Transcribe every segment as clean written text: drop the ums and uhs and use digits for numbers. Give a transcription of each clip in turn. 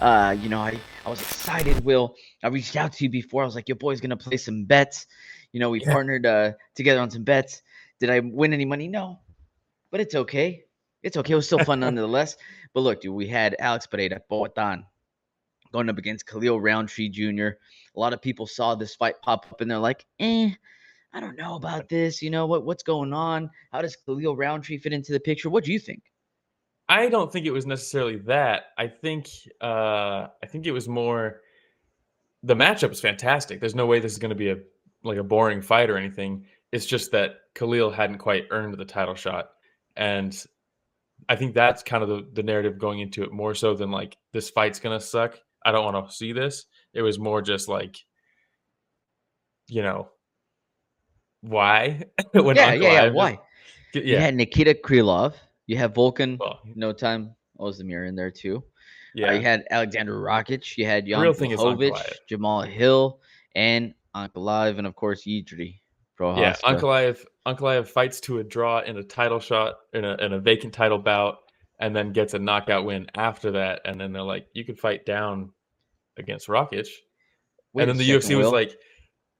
I was excited, Will. I reached out to you before. I was like, your boy's gonna play some bets. We Yeah. partnered together on some bets. Did I win any money? No, but it's okay. It's okay. It was still fun nonetheless. But look, dude, we had Alex Pereira, Boatan, going up against Khalil Rountree Jr. A lot of people saw this fight pop up and they're like, I don't know about this. What's going on? How does Khalil Rountree fit into the picture? What do you think? I don't think it was necessarily that. I think it was more the matchup is fantastic. There's no way this is going to be a boring fight or anything. It's just that Khalil hadn't quite earned the title shot, and I think that's kind of the narrative going into it more so than like this fight's gonna suck. I don't want to see this. It was more just like you know why when Yeah, Uncle yeah, yeah. Ive just Why? You yeah had Nikita Krylov. You have Volkan, well no time Ozdemir in there too. You yeah had Alexander Rakic. You had the Jan real thing is Uncle Blachowicz, Ive. Jamal Hill, and Ankalaev, and of course Yidri Yeah, Prohaska. Uncle Ive fights to a draw in a title shot in a vacant title bout, and then gets a knockout win after that. And then they're like, you could fight down against Rakic, and Wait a then the second, UFC was Will. like,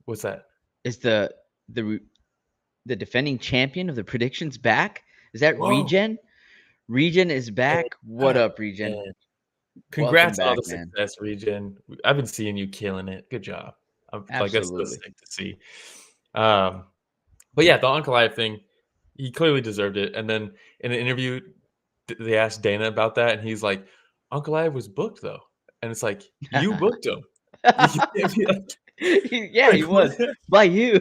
what's that? Is the the defending champion of the predictions back? Is that Whoa, Regen? Regen is back. What back, up, Regen? man. Welcome Congrats on all back, the man. success, Regen. I've been seeing you killing it. Good job. I'm like that's so Absolutely. sick to see. Um, but yeah, the Uncle Ive thing, he clearly deserved it. And then in an interview, they asked Dana about that, and he's like, "Uncle Ive was booked though," and it's like you booked him. You can't be like, Yeah, he was what? by you.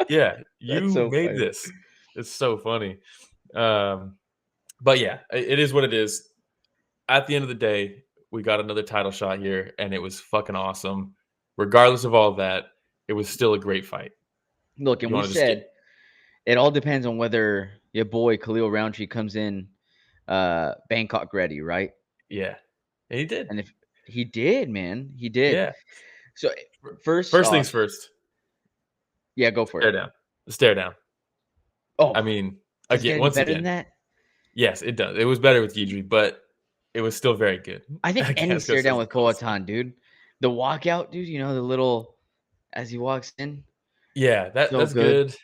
Yeah, That's you so made funny. this. It's so funny. Um, but yeah, it is what it is. At the end of the day, we got another title shot here, and it was fucking awesome. Regardless of all that, it was still a great fight. Look, and You we want to just get said it all depends on whether your boy Khalil Rountree comes in Bangkok ready, right? yeah, and he did. And if he did, man, he did. Yeah. So first First things off, first. yeah, go for it. Stare down. The stare down. I Oh, mean, does it get again, any once better than again, that? yes, it does. It was better with Yidri, but it was still very good. I think any Against stare goes down says with the coleslaw. Poatan, dude. The walkout, dude. The little as he walks in, Yeah, so that's good. good.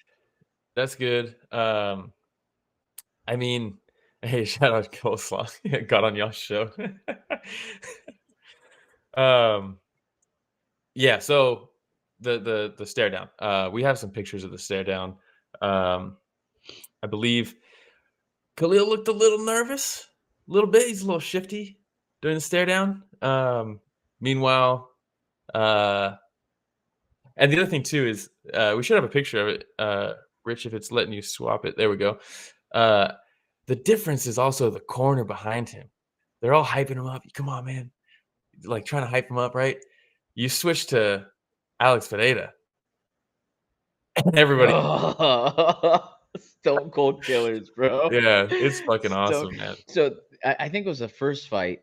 That's good. I mean, hey, shout out coleslaw. Got on y'all's show. um, yeah. So the stare down. We have some pictures of the stare down. Um, I believe Khalil looked a little nervous, a little bit. He's a little shifty during the stare down. Meanwhile, uh, and the other thing too is we should have a picture of it, Rich, if it's letting you swap it. There we go. Uh, the difference is also the corner behind him. They're all hyping him up. Come on, man! Like trying to hype him up, right? You switch to Alex Pereira, and everybody. Stone Cold Killers, bro. Yeah, it's fucking Stone. awesome, man. So I think it was the first fight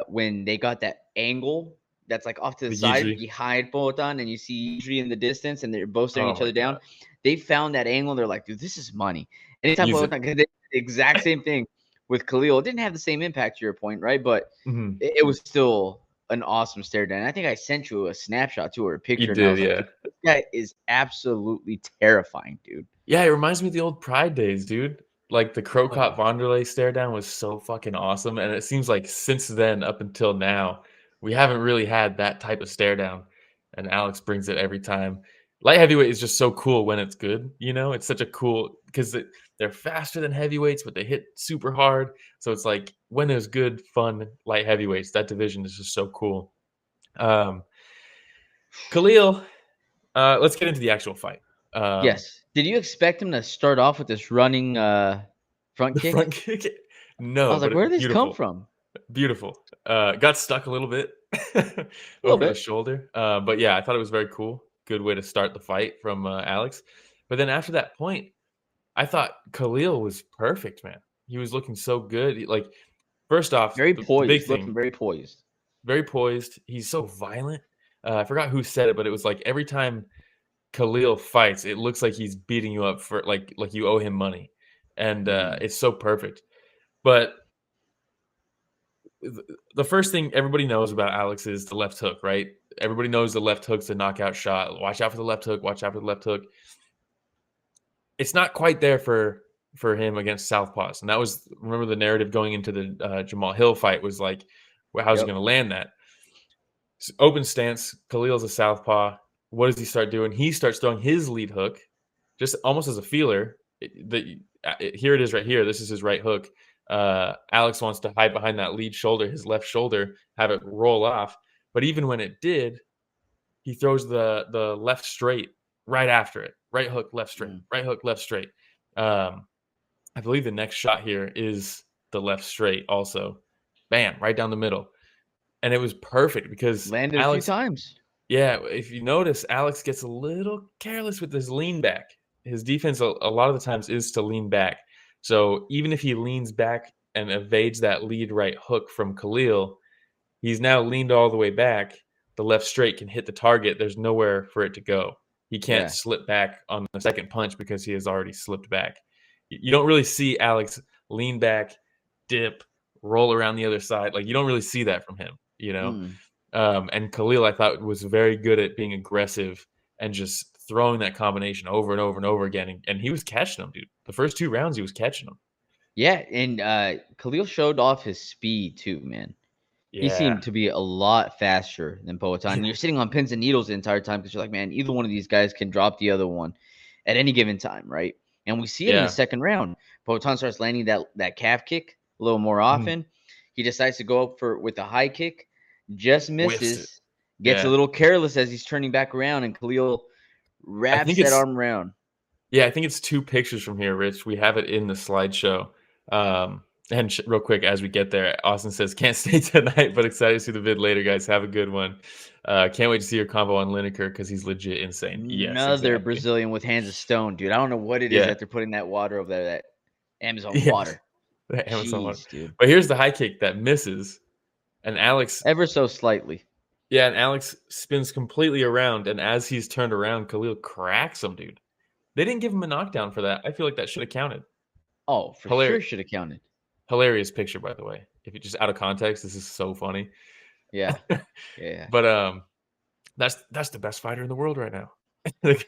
when they got that angle that's like off to the The side Yidri. behind Botan, and you see Idri in the distance, and they're both staring Oh each my other down. god, They found that angle. They're like, dude, this is money. Anytime use it. Botan, because they did the exact same thing with Khalil. It didn't have the same impact to your point, right? But Mhm. it was still an awesome stare down. I think I sent you a snapshot to or a You picture, and I did, was like, yeah. dude, this guy is absolutely terrifying, dude. Yeah, it reminds me of the old Pride days, dude. Like the Crocott Oh, Vonderlei stare down was so fucking awesome, and it seems like since then up until now, we haven't really had that type of stare down, and Alex brings it every time. Light heavyweight is just so cool when it's good, you know? It's such a cool because they're faster than heavyweights, but they hit super hard. So it's like when there's good, fun light heavyweights, that division is just so cool. Um, Khalil, let's get into the actual fight. Um, yes. Did you expect him to start off with this running front The kick? front kick? I No, was like, but where did this come beautiful, from? beautiful. Got stuck a little bit A little over the bit. shoulder, but yeah, I thought it was very cool. Good way to start the fight from Alex. But then after that point, I thought Khalil was perfect, man. He was looking so good. Like, first off, Very the big poised, looking thing, very poised. very poised. He's so violent. I forgot who said it, but it was like every time Khalil fights, it looks like he's beating you up for like you owe him money, and Mhm. it's so perfect. But the first thing everybody knows about Alex is the left hook, right? Everybody knows the left hook's a knockout shot. Watch out for the left hook. Watch out for the left hook. It's not quite there for him against Southpaws, and that was, remember, the narrative going into the Jamal Hill fight was like, well, how's he Yep. going to land that? So open stance. Khalil's a southpaw. What does he start doing? He starts throwing his lead hook, just almost as a feeler. Here it is right here. This is his right hook. Alex wants to hide behind that lead shoulder, his left shoulder, have it roll off. But even when it did, he throws the left straight right after it. Right hook, left straight. Right hook, left straight. I believe the next shot here is the left straight also. Bam, right down the middle. And it was perfect because Landed a few Alex, times. yeah, if you notice, Alex gets a little careless with his lean back. His defense a lot of the times is to lean back. So even if he leans back and evades that lead right hook from Khalil, he's now leaned all the way back. The left straight can hit the target. There's nowhere for it to go. He can't Yeah. slip back on the second punch because he has already slipped back. You don't really see Alex lean back, dip, roll around the other side. Like, you don't really see that from him, you know? And Khalil, I thought, was very good at being aggressive and just throwing that combination over and over and over again. And he was catching them, dude. The first 2 rounds, he was catching them. Yeah, and Khalil showed off his speed too, man. He Yeah. seemed to be a lot faster than Poatan. And you're sitting on pins and needles the entire time because you're like, man, either one of these guys can drop the other one at any given time, right? And we see it in the Yeah. second round. Poatan starts landing that calf kick a little more often. He decides to go up with a high kick, just Whiffs it. misses, gets a Yeah. little careless as he's turning back around, and Khalil I think wraps that it's arm around. Yeah, I think it's 2 pictures from here, Rich. We have it in the slideshow. And real quick, as we get there, Austin says, "Can't stay tonight, but excited to see the vid later, guys. Have a good one. Can't wait to see your combo on Lineker because he's legit insane." Yes, Another exactly. Brazilian with hands of stone, dude. I don't know what it is Yeah, that they're putting that water over there, that Amazon yeah. water. The Amazon one. Jeez, dude. But here's the high kick that misses, and Alex, Ever so slightly. yeah, and Alex spins completely around, and as he's turned around, Khalil cracks him, dude. They didn't give him a knockdown for that. I feel like that should have counted. Oh, for sure Hilarious. should have counted. Hilarious picture, by the way. If you just out of context, this is so funny. Yeah. Yeah. But that's the best fighter in the world right now. the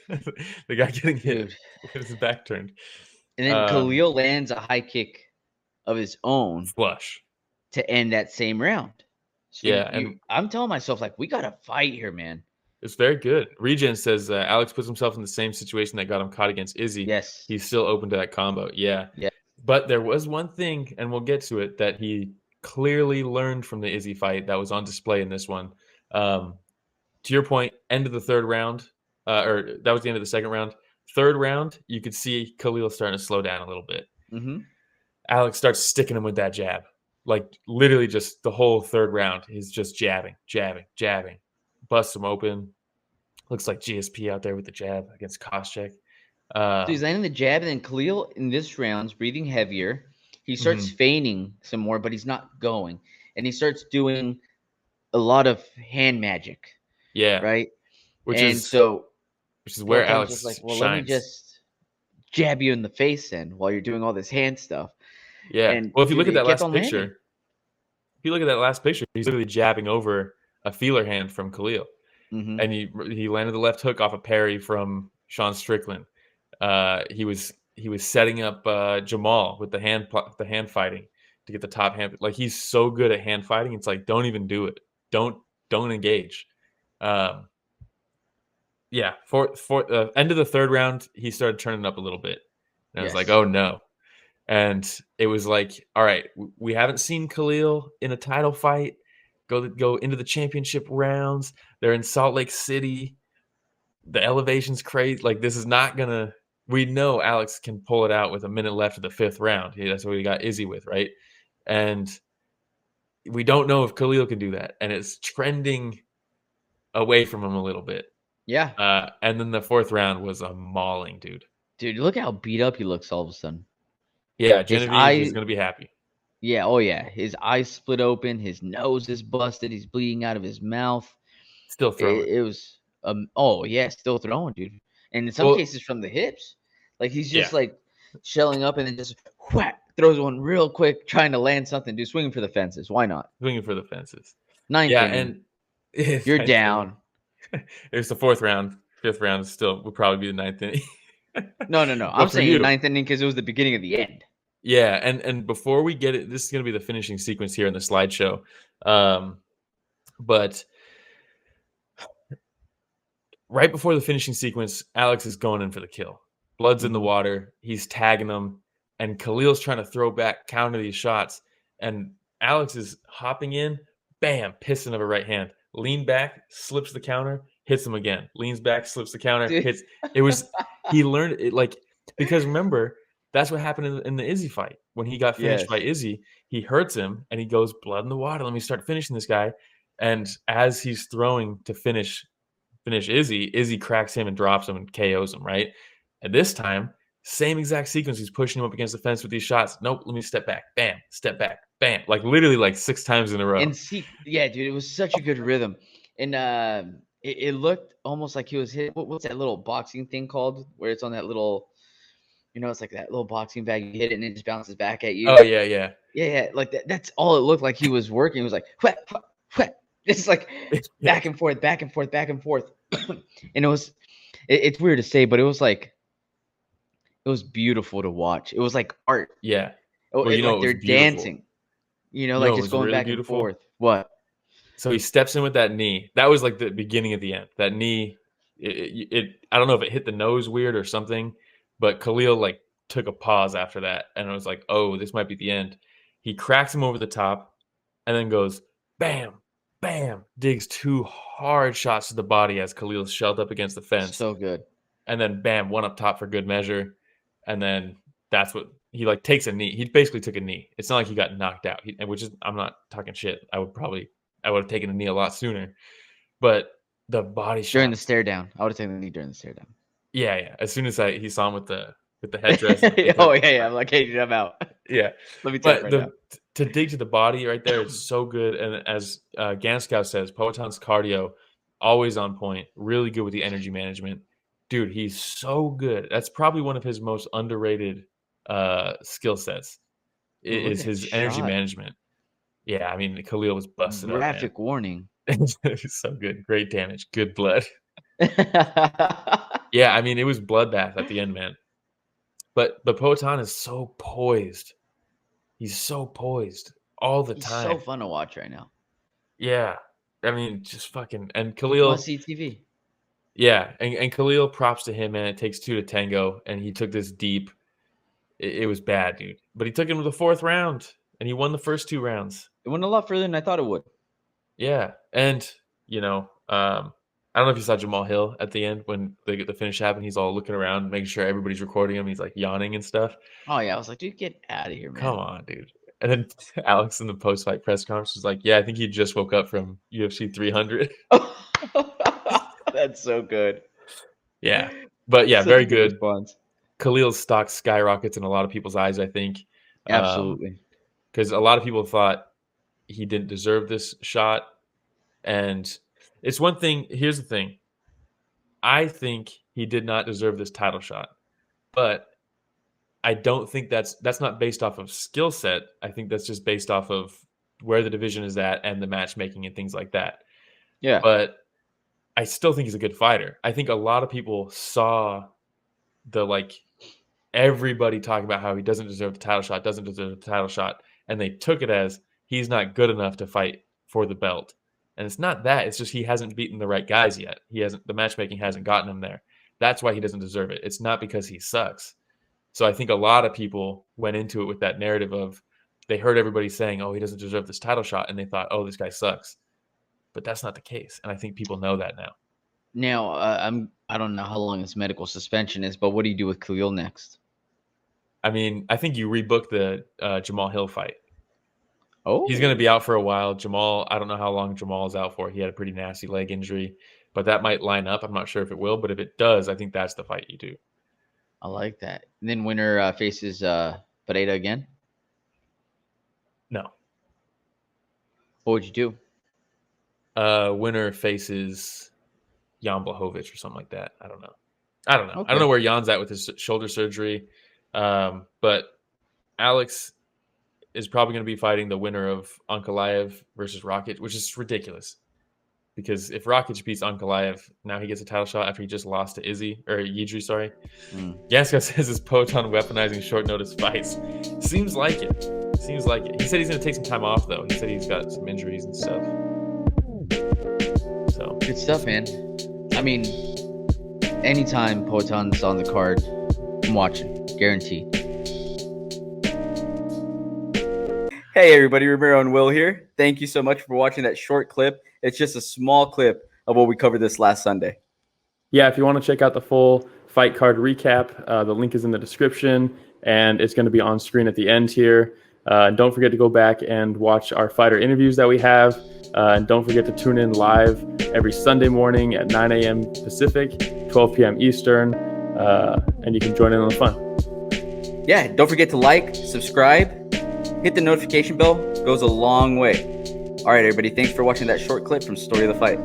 guy getting hit Dude. with his back turned. And then Khalil lands a high kick of his own Flush. to end that same round. So Yeah, and I'm telling myself, like, we got to fight here, man. it's very good. Regen says Alex puts himself in the same situation that got him caught against Izzy. Yes. He's still open to that combo. Yeah. Yeah. But there was one thing, and we'll get to it, that he clearly learned from the Izzy fight that was on display in this one. To your point, end of the third round, or that was the end of the second round. Third round, you could see Khalil starting to slow down a little bit. Mm-hmm. Alex starts sticking him with that jab. Like, literally just the whole third round, he's just jabbing. Busts him open. Looks like GSP out there with the jab against Koscheck. So he's landing the jab, and then Khalil in this round's breathing heavier. He starts feigning some more, but he's not going. And he starts doing a lot of hand magic. Yeah. Right? Which is where Poatan's Alex just like, well, shines. let me just jab you in the face then while you're doing all this hand stuff. Yeah. And, well, if you look at that last landing. picture, he's literally jabbing over a feeler hand from Khalil. Mm-hmm. And he landed the left hook off a parry from Sean Strickland. He was setting up Jamal with the hand fighting to get the top hand. Like, he's so good at hand fighting. It's like, don't even do it. Don't engage. Yeah. For end of the third round, he started turning up a little bit, and I was like, oh no. And it was like, all right, we haven't seen Khalil in a title fight go into the championship rounds. They're in Salt Lake City. The elevation's crazy. Like, this is not gonna. We know Alex can pull it out with a minute left of the fifth round. That's what we got Izzy with, right? And we don't know if Khalil can do that. And it's trending away from him a little bit. Yeah. And then the fourth round was a mauling, dude. Dude, look how beat up he looks all of a sudden. Yeah, Genevieve is going to be happy. Yeah, oh yeah. His eyes split open. His nose is busted. He's bleeding out of his mouth. Still throwing. It was, oh yeah, still throwing, dude. And in some cases from the hips. Like, he's just like shelling up and then just whack, throws one real quick, trying to land something. Dude, swinging for the fences. Why not? Swinging for the fences. Ninth Yeah, inning. and it's You're ninth inning. down. It's the fourth round. Fifth round still will probably be the ninth inning. No, no, no. I'm But for saying you, ninth inning because it was the beginning of the end. yeah, and before we get it, this is going to be the finishing sequence here in the slideshow. But right before the finishing sequence, Alex is going in for the kill. Blood's in the Mhm. water. He's tagging him, and Khalil's trying to throw back, counter these shots, and Alex is hopping in, bam, piston of a right hand. Lean back, slips the counter, hits him again. Leans back, slips the counter, Dude. hits. It was he learned it like because remember that's what happened in the Izzy fight when he got finished by Yes. Izzy. He hurts him, and he goes blood in the water. Let me start finishing this guy. And as he's throwing to finish Izzy, Izzy cracks him and drops him and KOs him, right? And this time, same exact sequence. He's pushing him up against the fence with these shots. Nope, let me step back. Bam, step back. Bam. Like literally like 6 times in a row. And see, yeah, dude, it was such a good rhythm. And it looked almost like he was hit. What's that little boxing thing called? Where it's on that little, it's like that little boxing bag. You hit it and it just bounces back at you. Oh, yeah, yeah. Yeah, yeah, like that's all it looked like he was working. It was like, whap, whap, whap. It's like Yeah. back and forth, back and forth, back and forth. And it's weird to say, but it was like, it was beautiful to watch. It was like art. Yeah. Oh, Well, you know like it was they're beautiful. dancing, You like know it just was going really back and beautiful? forth. What? So he steps in with that knee. That was like the beginning of the end. That knee, I don't know if it hit the nose weird or something, but Khalil like took a pause after that, and I was like, oh, this might be the end. He cracks him over the top, and then goes bam, bam, digs two hard shots to the body as Khalil's shoved up against the fence, So good. and then bam, one up top for good measure, and then that's what he like takes a knee. He basically took a knee. It's not like he got knocked out, which is I'm not talking shit. I would have taken a knee a lot sooner, but the body During the shots, stare down. I would have taken the knee during the stare down. yeah, yeah. As soon as he saw him with the headdress and the face Oh, up, yeah, yeah. I'm like, hey, dude, I'm out. yeah. Let me tap But right now. to dig to the body right there is so good, and as Ganskow says, Poetan's cardio always on point, really good with the energy management. Dude, he's so good. That's probably one of his most underrated skill sets Dude, look at is that his energy shot. management. Yeah, I mean Khalil was busted up, man. Graphic warning. It's so good. Great damage. Good blood. Yeah, I mean, it was bloodbath at the end, man. But Poetan is so poised. He's so poised all the He's so time. fun to watch right now. Yeah. I mean, just fucking and Must Khalil, see TV. yeah, and Khalil, props to him, man. It takes two to tango, and he took this deep. It was bad, dude. But he took him to the fourth round, and he won the first two rounds. It went a lot further than I thought it would. Yeah, and I don't know if you saw Jamal Hill at the end when the finish happened. He's all looking around, making sure everybody's recording him. He's like yawning and stuff. Oh yeah, I was like, dude, get out of here, Come man. on, dude. And then Alex in the post-fight press conference was like, "Yeah, I think he just woke up from UFC 300." That's so good. Yeah, but yeah, Such very a good good. response. Khalil's stock skyrockets in a lot of people's eyes, I think, Absolutely. because a lot of people thought he didn't deserve this shot. And it's one thing. Here's the thing: I think he did not deserve this title shot, but I don't think that's not based off of skill set. I think that's just based off of where the division is at and the matchmaking and things like that. Yeah. But I still think he's a good fighter. I think a lot of people saw the everybody talking about how he doesn't deserve the title shot, doesn't deserve the title shot, and they took it as he's not good enough to fight for the belt. And it's not that, it's just he hasn't beaten the right guys yet. The matchmaking hasn't gotten him there. That's why he doesn't deserve it. It's not because he sucks. So I think a lot of people went into it with that narrative of they heard everybody saying, "Oh, he doesn't deserve this title shot," and they thought, "Oh, this guy sucks." But that's not the case, and I think people know that now. Now, I don't know how long his medical suspension is, but what do you do with Khalil next? I mean, I think you rebook the Jamal Hill fight. He's going to Oh, be out for a while. Jamal, I don't know how long Jamal is out for. He had a pretty nasty leg injury, but that might line up. I'm not sure if it will, but if it does, I think that's the fight you do. I like that. And then winner faces Pereira again. No. What would you do? Winner faces Jan Blachowicz or something like that. I don't know. I don't know Okay. where Jan's at with his shoulder surgery. But Alex is probably going to be fighting the winner of Ankalaev versus Rakic, which is ridiculous. Because if Rakic beats Ankalaev, now he gets a title shot after he just lost to Yidri, sorry. Gaska says his Poton weaponizing short notice fights. Seems like it. He said he's going to take some time off, though. He said he's got some injuries and stuff. So good stuff, man. I mean, anytime Poton's on the card, I'm watching. Guaranteed. Hey everybody, Romero and Will here. Thank you so much for watching that short clip. It's just a small clip of what we covered this last Sunday. Yeah, if you want to check out the full fight card recap, the link is in the description, and it's going to be on screen at the end here. Don't forget to go back and watch our fighter interviews that we have. And don't forget to tune in live every Sunday morning at 9 a.m. Pacific, 12 p.m. Eastern, and you can join in on the fun. Yeah, don't forget to like, subscribe, hit the notification bell. It goes a long way. All right, everybody, thanks for watching that short clip from Story of the Fight.